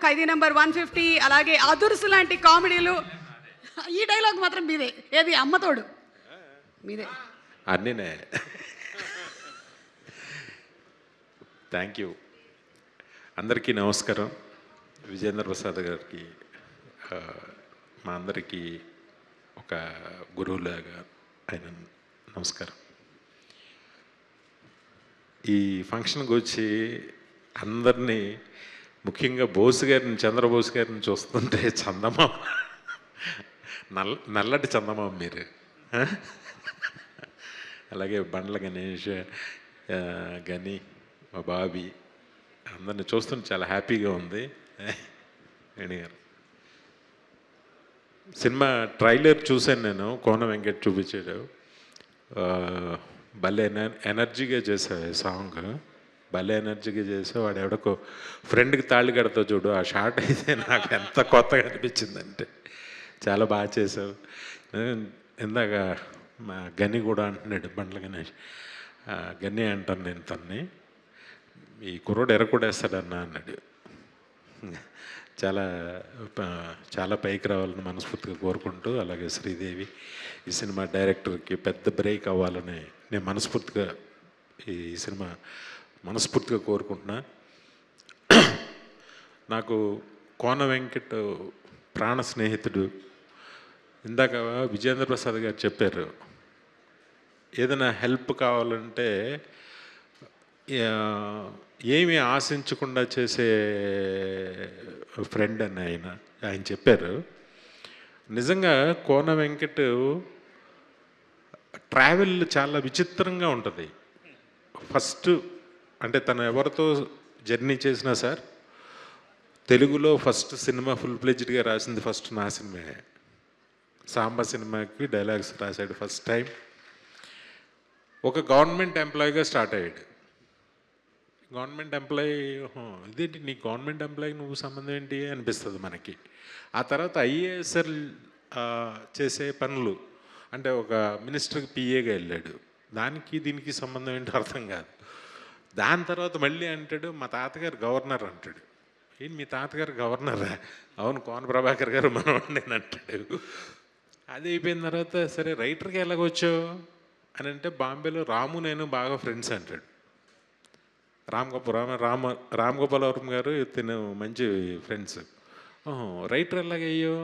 ఖైదీ number 150, అలాగే అదుర్సు లాంటి కామెడీలు. ఈ డైలాగ్ మాత్రం మీదే. ఏది అమ్మతోడు మీదే. అన్నీనే. Thank you. అందరికీ నమస్కారం. విజేంద్ర ప్రసాద్ గారికి మా అందరికీ ఒక గురువులాగా ఆయన నమస్కారం. ఈ ఫంక్షన్కి వచ్చి అందరినీ, ముఖ్యంగా బోస్ గారిని, చంద్రబోస్ గారిని చూస్తుంటే చందమామ, నల్లటి చందమామ మీరు. అలాగే బండ్ల గణేష్, గని, మా బాబీ, అందరిని చూస్తుంటే చాలా హ్యాపీగా ఉంది. వేణి గారు సినిమా ట్రైలర్ చూశాను నేను, కోన వెంకట్ చూపించాడు. భలే ఎనర్జీగా చేసావు సాంగ్, భలే ఎనర్జీగా చేసావు. వాడు ఎవడకో ఫ్రెండ్కి తాళి కడతావు చూడు, ఆ షార్ట్ అయితే నాకు ఎంత కొత్తగా అనిపించిందంటే చాలా బాగా చేసావు. ఇందాక మా గని కూడా అంటున్నాడు, బండ్ల గణేష్, గని అంటాను నేను తన్ని, ఈ కుర్రోడు ఎరకొడేస్తాడన్నా అన్నాడు. చాలా చాలా పైకి రావాలని మనస్ఫూర్తిగా కోరుకుంటూ, అలాగే శ్రీదేవి ఈ సినిమా డైరెక్టర్కి పెద్ద బ్రేక్ అవ్వాలని నేను మనస్ఫూర్తిగా ఈ సినిమా మనస్ఫూర్తిగా కోరుకుంటున్నా. నాకు కోన వెంకట్ ప్రాణ స్నేహితుడు. ఇందాక విజేంద్ర ప్రసాద్ గారు చెప్పారు, ఏదైనా హెల్ప్ కావాలంటే ఏమీ ఆశించకుండా చేసే ఫ్రెండ్ అని ఆయన చెప్పారు. నిజంగా కోన వెంకట్ ట్రావెల్ చాలా విచిత్రంగా ఉంటుంది. ఫస్ట్ అంటే తను ఎవరితో జర్నీ చేసినా సార్, తెలుగులో ఫస్ట్ సినిమా ఫుల్ ఫ్లెడ్జ్డ్గా రాసింది ఫస్ట్ నా సినిమా. సాంబా సినిమాకి డైలాగ్స్ రాశాడు ఫస్ట్ టైం. ఒక గవర్నమెంట్ ఎంప్లాయీగా స్టార్ట్ అయ్యాడు. గవర్నమెంట్ ఎంప్లాయీ, ఇదేంటి నీ గవర్నమెంట్ ఎంప్లాయీ నువ్వు సంబంధం ఏంటి అనిపిస్తుంది మనకి. ఆ తర్వాత ఐఏఎస్ఎల్ చేసే పనులు, అంటే ఒక మినిస్టర్కి పిఏగా వెళ్ళాడు, దానికి దీనికి సంబంధం ఏంటో అర్థం కాదు. దాని తర్వాత మళ్ళీ అంటాడు మా తాతగారు గవర్నర్ అంటాడు. ఏంటి మీ తాతగారు గవర్నరా? అవును, కోన ప్రభాకర్ గారు మనవాడిని అంటాడు. అది అయిపోయిన తర్వాత సరే రైటర్కి ఎలాగొచ్చావు అని అంటే, బాంబేలో రాము నేను బాగా ఫ్రెండ్స్ అంటాడు. రామ్ గోపాలవరం గారు తిను మంచి ఫ్రెండ్స్. రైటర్ ఎలాగయ్యో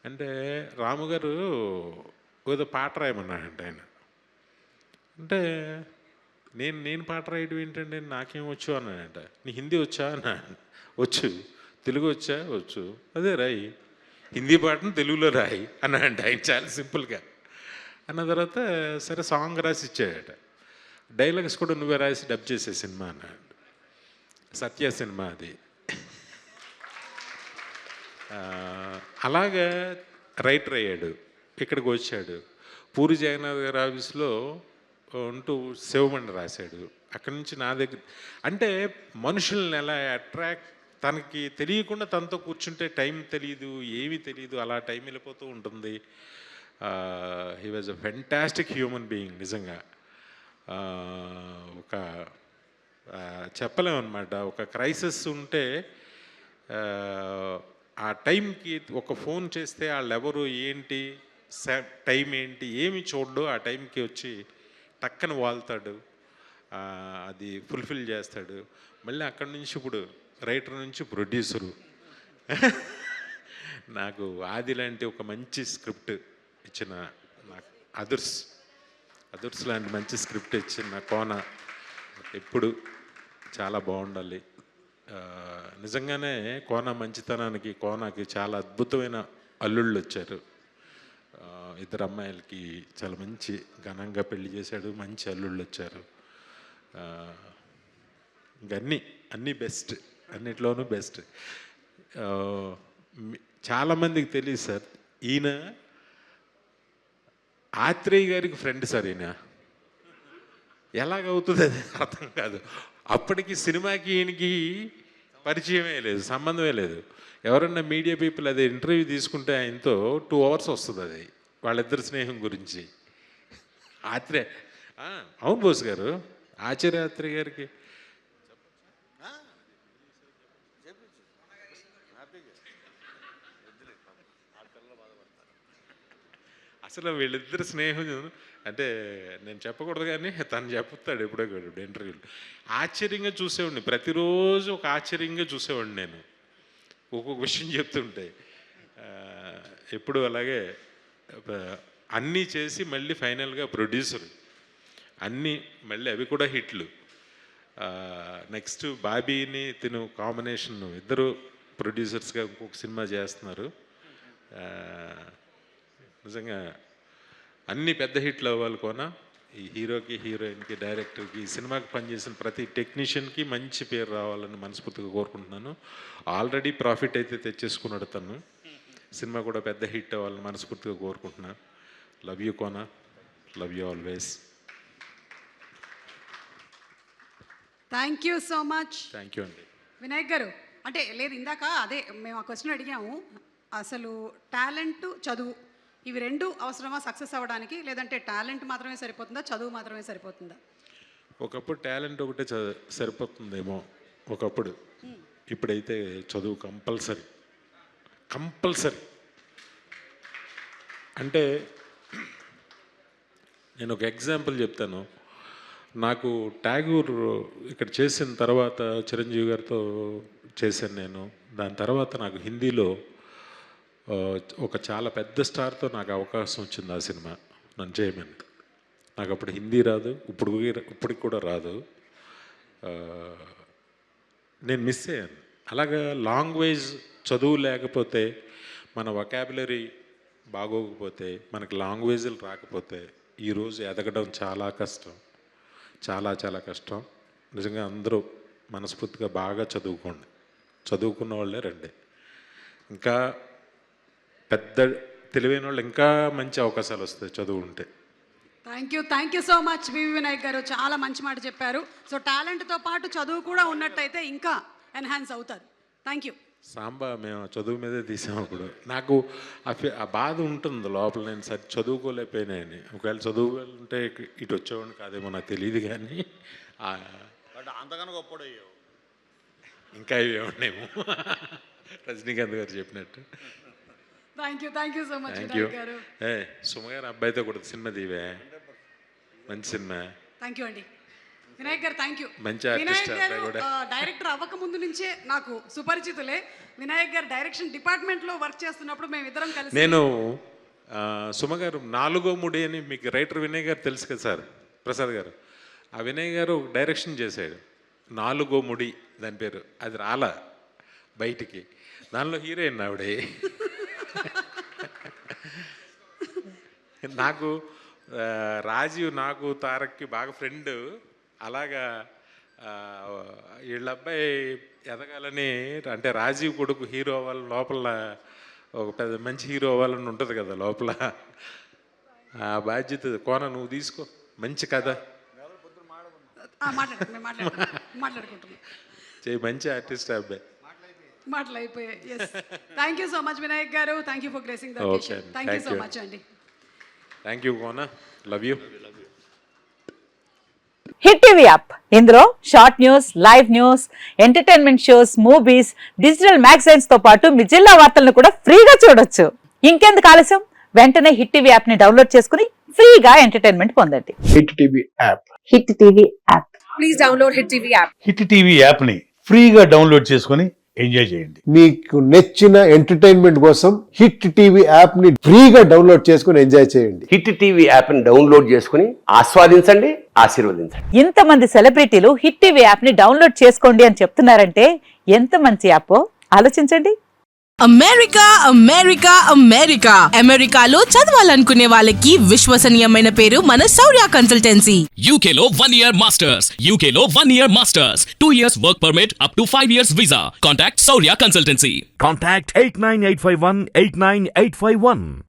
అంటే, రాము గారు ఏదో పాట రాయమన్నాడంట ఆయన. అంటే నేను పాట రాయడం ఏంటంటే నాకేం వచ్చు అన్నాడంట. నీ హిందీ వచ్చా అన్నా. వచ్చు. తెలుగు వచ్చా? వచ్చు. అదే రాయి, హిందీ పాటను తెలుగులో రాయి అన్నాడంట ఆయన, చాలా సింపుల్గా. అన్న తర్వాత సరే సాంగ్ రాసి ఇచ్చాడట. డైలాగ్స్ కూడా నువ్వే రాసి డబ్ చేసే సినిమా అన్నాడు. సత్య సినిమా అది. అలాగా రైటర్ అయ్యాడు, ఇక్కడికి వచ్చాడు. పూరి జగన్నాథ్ గారి ఆఫీస్లో ఉంటూ శివమండి రాశాడు. అక్కడి నుంచి నా దగ్గర, అంటే మనుషుల్ని ఎలా అట్రాక్ట్, తనకి తెలియకుండా తనతో కూర్చుంటే టైం తెలియదు, ఏమీ తెలియదు, అలా టైం వెళ్ళిపోతూ ఉంటుంది. He was a fantastic human being నిజంగా. ఒక చెప్పలేమన్నమాట, ఒక క్రైసిస్ ఉంటే ఆ టైంకి ఒక ఫోన్ చేస్తే వాళ్ళు ఎవరు ఏంటి టైం ఏంటి ఏమి చూడడు, ఆ టైంకి వచ్చి టక్కన వాళ్తాడు, అది ఫుల్ఫిల్ చేస్తాడు. మళ్ళీ అక్కడి నుంచి ఇప్పుడు రైటర్ నుంచి ప్రొడ్యూసరు. నాకు ఆది లాంటి ఒక మంచి స్క్రిప్ట్ ఇచ్చిన, నాకు అదుర్స్ లాంటి మంచి స్క్రిప్ట్ ఇచ్చిన కోన ఎప్పుడు చాలా బాగుండాలి. నిజంగానే కోన మంచితనానికి, కోనకి చాలా అద్భుతమైన అల్లుళ్ళు వచ్చారు. ఇద్దరు అమ్మాయిలకి చాలా మంచి ఘనంగా పెళ్లి చేశాడు, మంచి అల్లుళ్ళు వచ్చారు. అన్నీ బెస్ట్, అన్నిట్లోనూ బెస్ట్. చాలామందికి తెలియదు సార్, ఈయన ఆత్రేయ గారికి ఫ్రెండ్ సార్. ఈయన ఎలాగవుతుంది అది అర్థం కాదు. అప్పటికి సినిమాకి ఈయనకి పరిచయమే లేదు, సంబంధమే లేదు. ఎవరన్నా మీడియా పీపుల్ అదే ఇంటర్వ్యూ తీసుకుంటే ఆయనతో 2 hours వస్తుంది అది వాళ్ళిద్దరి స్నేహం గురించి. అవును బోస్ గారు, ఆచార్య ఆత్రేయ గారికి అసలు వీళ్ళిద్దరు స్నేహం అంటే నేను చెప్పకూడదు కానీ తను చెప్తాడు ఎప్పుడో కూడా ఇంటర్వ్యూలో. ఆశ్చర్యంగా చూసేవాడిని, ప్రతిరోజు ఒక ఆశ్చర్యంగా చూసేవాడిని నేను ఒక్కొక్క విషయం చెప్తుంటే. ఎప్పుడు అలాగే అన్నీ చేసి మళ్ళీ ఫైనల్గా ప్రొడ్యూసర్, అన్నీ మళ్ళీ అవి కూడా హిట్లు. నెక్స్ట్ బాబీని తిను కాంబినేషన్, ఇద్దరు ప్రొడ్యూసర్స్గా ఇంకొక సినిమా చేస్తున్నారు. నిజంగా అన్ని పెద్ద హిట్లు అవ్వాలి కోన. ఈ హీరోకి, హీరోయిన్కి, డైరెక్టర్కి, ఈ సినిమాకి పనిచేసిన ప్రతి టెక్నీషియన్కి మంచి పేరు రావాలని మనస్ఫూర్తిగా కోరుకుంటున్నాను. ఆల్రెడీ ప్రాఫిట్ అయితే తెచ్చేసుకున్నాడు తను. సినిమా కూడా పెద్ద హిట్ అవ్వాలని మనస్ఫూర్తిగా కోరుకుంటున్నాను. Love you Kona, love you always. Thank you so much. Thank you అండి. వినాయక్ గారు, అంటే లేదు ఇందాక అదే మేము ఆ క్వశ్చన్ అడిగాము, అసలు టాలెంట్, చదువు ఇవి రెండు అవసరమా సక్సెస్ అవ్వడానికి, లేదంటే టాలెంట్ మాత్రమే సరిపోతుందా, చదువు మాత్రమే సరిపోతుందా? ఒకప్పుడు టాలెంట్ ఒకటే సరిపోతుందేమో ఒకప్పుడు. ఇప్పుడైతే చదువు కంపల్సరీ. అంటే నేను ఒక ఎగ్జాంపుల్ చెప్తాను. నాకు ట్యాగూర్ ఇక్కడ చేసిన తర్వాత చిరంజీవి గారితో చేశాను నేను. దాని తర్వాత నాకు హిందీలో ఒక చాలా పెద్ద స్టార్తో నాకు అవకాశం వచ్చింది ఆ సినిమా నన్ను చేయమని. నాకు అప్పుడు హిందీ రాదు, ఇప్పటికి కూడా రాదు. నేను మిస్ అయ్యాను. అలాగా లాంగ్వేజ్ చదువు లేకపోతే, మన వొకాబులరీ బాగోకపోతే, మనకు లాంగ్వేజ్లు రాకపోతే ఈరోజు ఎదగడం చాలా కష్టం, చాలా చాలా కష్టం. నిజంగా అందరూ మనస్ఫూర్తిగా బాగా చదువుకోండి. చదువుకున్న వాళ్ళే రండి. ఇంకా పెద్ద తెలివైన వాళ్ళు ఇంకా మంచి అవకాశాలు వస్తాయి చదువుంటే. థ్యాంక్ యూ సో మచ్ వివి వినాయక్ గారు, చాలా మంచి మాట చెప్పారు. సో టాలెంట్తో పాటు చదువు కూడా ఉన్నట్టయితే ఇంకా ఎన్హాన్స్ అవుతారు. Thank you. సాంబా మేము చదువు మీదే తీసాము. అప్పుడు నాకు ఆ బాధ ఉంటుంది లోపల, నేను చదువుకోలేకపోయినాయని. ఒకవేళ చదువుకుంటే ఇటు వచ్చేవాడిని కాదేమో నాకు తెలియదు, కానీ అంతగానో గొప్పడయ్యావు. ఇంకా ఇవేమో రజనీకాంత్ గారు చెప్పినట్టు. Thank you so much thank you. Vinayak గారు. సుమ గారు అబ్బాయితో కూడా సినిమా తీవే, మంచి సినిమా. థ్యాంక్ యూ అండి వినాయక్ గారు, థ్యాంక్ యూ. మంచి ఆర్టిస్ట్ వినాయక్ గారు కూడా. డైరెక్టర్ అవ్వక ముందు నుంచే నాకు సుపరిచితులే. వినాయక్ గారు డైరెక్షన్ డిపార్ట్మెంట్లో వర్క్ చేస్తున్నప్పుడు మేము ఇద్దరం కలిసి, నేను సుమ గారు 4వ ముడి అని మీకు రైటర్ వినయ్ గారు తెలుసు కదా సార్, ప్రసాద్ గారు. ఆ వినయ్ గారు డైరెక్షన్ చేశాడు 4వ ముడి దాని పేరు. అది రాలా బయటికి, దానిలో హీరోయిన్ ఆవిడే. నాకు రాజీవ్, నాకు తారక్కి బాగా ఫ్రెండ్. అలాగా వీళ్ళ అబ్బాయి ఎదగాలని, అంటే రాజీవ్ కొడుకు హీరో అవ్వాలని లోపల ఒక పెద్ద మంచి హీరో అవ్వాలని ఉంటుంది కదా లోపల. ఆ బాధ్యత కోన నువ్వు తీసుకో. మంచి కథ మాట్లాడుకుంటున్నాం. మంచి ఆర్టిస్ట్ అబ్బాయి. మాటలు అయిపోయాయి. Thank you so much Vinayak గారు. Thank you for gracing the occasion. Thank you so much అండి. Thank you Kona, love you. Hit TV app, ఇందులో short news, live news, entertainment shows, movies, digital magazines తో పాటు మీ జిల్లా వార్తలను కూడా ఫ్రీగా చూడొచ్చు. ఇంకెందుకు ఆలస్యం, వెంటనే హిట్ టీవీ యాప్ ని డౌన్లోడ్ చేసుకుని ఫ్రీగా ఎంటర్టైన్మెంట్ పొందండి. Hit TV app. Hit TV app, please download hit TV app. Hit TV app ని ఫ్రీగా డౌన్లోడ్ చేసుకుని ఎంజాయ్ చేయండి. మీకు నచ్చిన ఎంటర్టైన్మెంట్ కోసం హిట్ టీవీ యాప్ ని ఫ్రీగా డౌన్లోడ్ చేసుకుని ఎంజాయ్ చేయండి. హిట్ టీవీ యాప్ ని డౌన్లోడ్ చేసుకుని ఆస్వాదించండి, ఆశీర్వదించండి. ఇంతమంది సెలబ్రిటీలు హిట్ టీవీ యాప్ ని డౌన్లోడ్ చేసుకోండి అని చెప్తున్నారంటే ఎంత మంచి యాప్ ఆలోచించండి. అమెరికాలో చదవాలనుకునే వాళ్ళకి విశ్వసనీయమైన పేరు మన శౌర్య కన్సల్టెన్సీ. UK లో 1 year masters, 2 years work permit up to 5 years visa. Contact Saurya Consultancy. Contact 89851 89851.